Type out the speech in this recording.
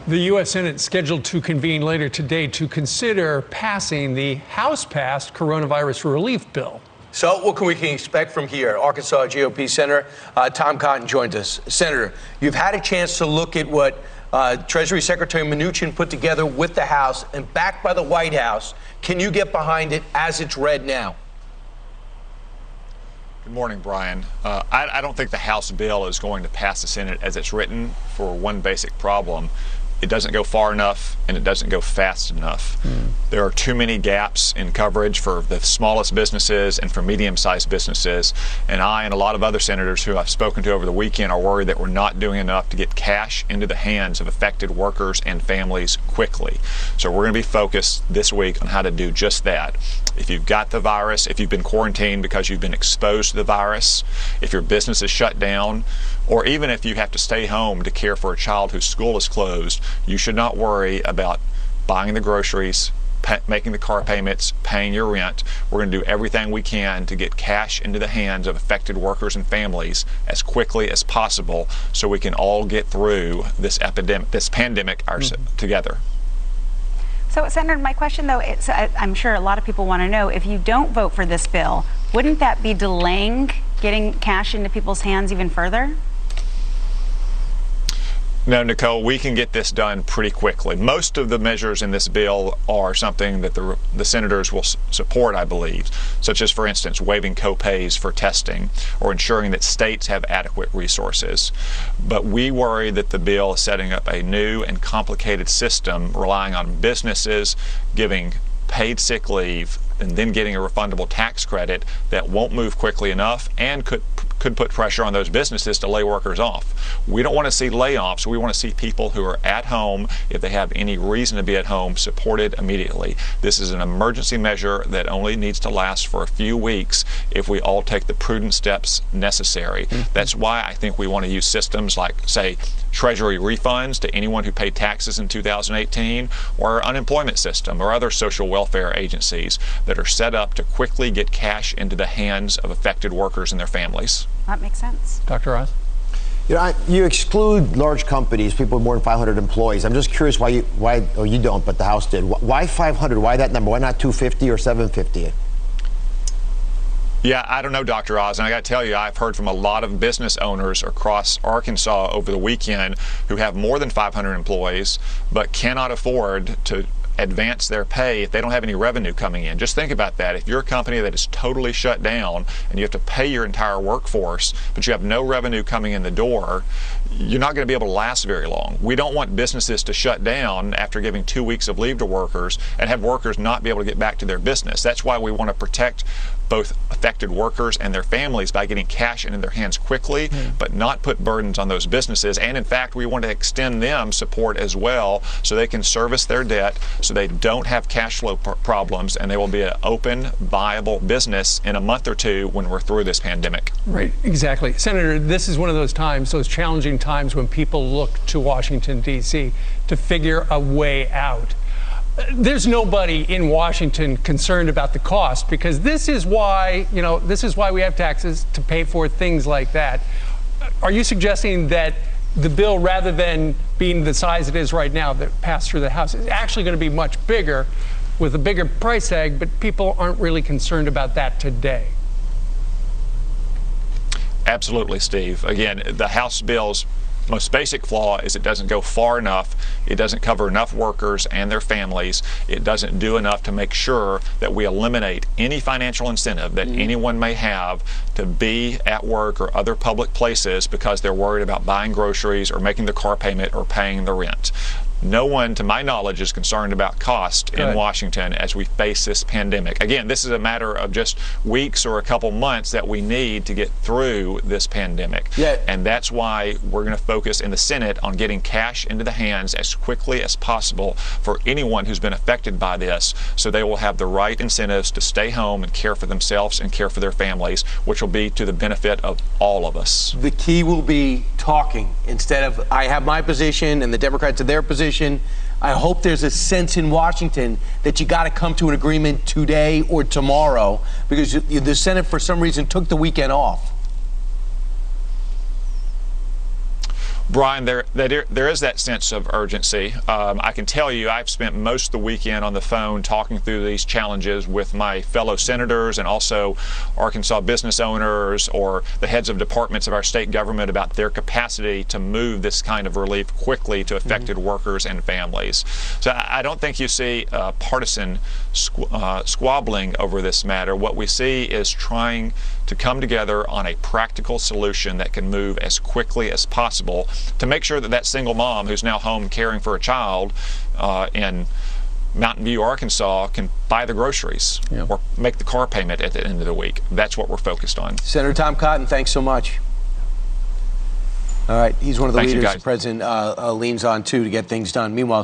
The U.S. Senate is scheduled to convene later today to consider passing the House-passed coronavirus relief bill. So what can we expect from here? Arkansas GOP Senator Tom Cotton joins us. Senator, you've had a chance to look at what Treasury Secretary Mnuchin put together with the House and backed by the White House. Can you get behind it as it's read now? Good morning, Brian. I don't think the House bill is going to pass the Senate as it's written for one basic problem. It doesn't go far enough and it doesn't go fast enough. There are too many gaps in coverage for the smallest businesses and for medium-sized businesses. And I and a lot of other senators who I've spoken to over the weekend are worried that we're not doing enough to get cash into the hands of affected workers and families quickly. So we're going to be focused this week on how to do just that. If you've got the virus, if you've been quarantined because you've been exposed to the virus, if your business is shut down, or even if you have to stay home to care for a child whose school is closed, you should not worry about buying the groceries, making the car payments, paying your rent. We're going to do everything we can to get cash into the hands of affected workers and families as quickly as possible so we can all get through this pandemic together. So, Senator, my question, though, I'm sure a lot of people want to know, if you don't vote for this bill, wouldn't that be delaying getting cash into people's hands even further? No, Nicole, we can get this done pretty quickly. Most of the measures in this bill are something that the senators will support, I believe, such as, for instance, waiving co-pays for testing or ensuring that states have adequate resources. But we worry that the bill is setting up a new and complicated system relying on businesses giving paid sick leave and then getting a refundable tax credit that won't move quickly enough and could put pressure on those businesses to lay workers off. We don't want to see layoffs. We want to see people who are at home, if they have any reason to be at home, supported immediately. This is an emergency measure that only needs to last for a few weeks if we all take the prudent steps necessary. That's why I think we want to use systems like, say, Treasury refunds to anyone who paid taxes in 2018, or our unemployment system, or other social welfare agencies that are set up to quickly get cash into the hands of affected workers and their families. That makes sense. Dr. Oz? You know, you exclude large companies, people with more than 500 employees. I'm just curious why you don't, but the House did. Why 500? Why that number? Why not 250 or 750? Yeah, I don't know, Dr. Oz, and I got to tell you, I've heard from a lot of business owners across Arkansas over the weekend who have more than 500 employees but cannot afford to advance their pay if they don't have any revenue coming in. Just think about that. If you're a company that is totally shut down and you have to pay your entire workforce, but you have no revenue coming in the door, you're not going to be able to last very long. We don't want businesses to shut down after giving 2 weeks of leave to workers and have workers not be able to get back to their business. That's why we want to protect both affected workers and their families by getting cash into their hands quickly, but not put burdens on those businesses. And in fact, we want to extend them support as well so they can service their debt, so they don't have cash flow problems, and they will be an open, viable business in a month or two when we're through this pandemic. Right, exactly. Senator, this is one of those times, those challenging times when people look to Washington, D.C. to figure a way out. There's nobody in Washington concerned about the cost, because this is why, we have taxes to pay for things like that. Are you suggesting that the bill, rather than being the size it is right now that passed through the House, is actually going to be much bigger with a bigger price tag, but people aren't really concerned about that today? Absolutely, Steve. Again, the House bill's most basic flaw is it doesn't go far enough. It doesn't cover enough workers and their families. It doesn't do enough to make sure that we eliminate any financial incentive that anyone may have to be at work or other public places because they're worried about buying groceries or making the car payment or paying the rent. No one, to my knowledge, is concerned about cost in Washington as we face this pandemic. Again, this is a matter of just weeks or a couple months that we need to get through this pandemic. And that's why we're going to focus in the Senate on getting cash into the hands as quickly as possible for anyone who's been affected by this, so they will have the right incentives to stay home and care for themselves and care for their families, which will be to the benefit of all of us. The key will be talking instead of I have my position and the Democrats have their position. I hope there's a sense in Washington that you got to come to an agreement today or tomorrow, because the Senate, for some reason, took the weekend off. Brian, there is that sense of urgency. I can tell you I've spent most of the weekend on the phone talking through these challenges with my fellow senators and also Arkansas business owners or the heads of departments of our state government about their capacity to move this kind of relief quickly to affected workers and families. So I don't think you see partisan squabbling over this matter. What we see is trying to come together on a practical solution that can move as quickly as possible to make sure that that single mom who's now home caring for a child in Mountain View, Arkansas, can buy the groceries or make the car payment at the end of the week. That's what we're focused on. Senator Tom Cotton, thanks so much. All right, he's one of the leaders the president leans on, too, to get things done. Meanwhile,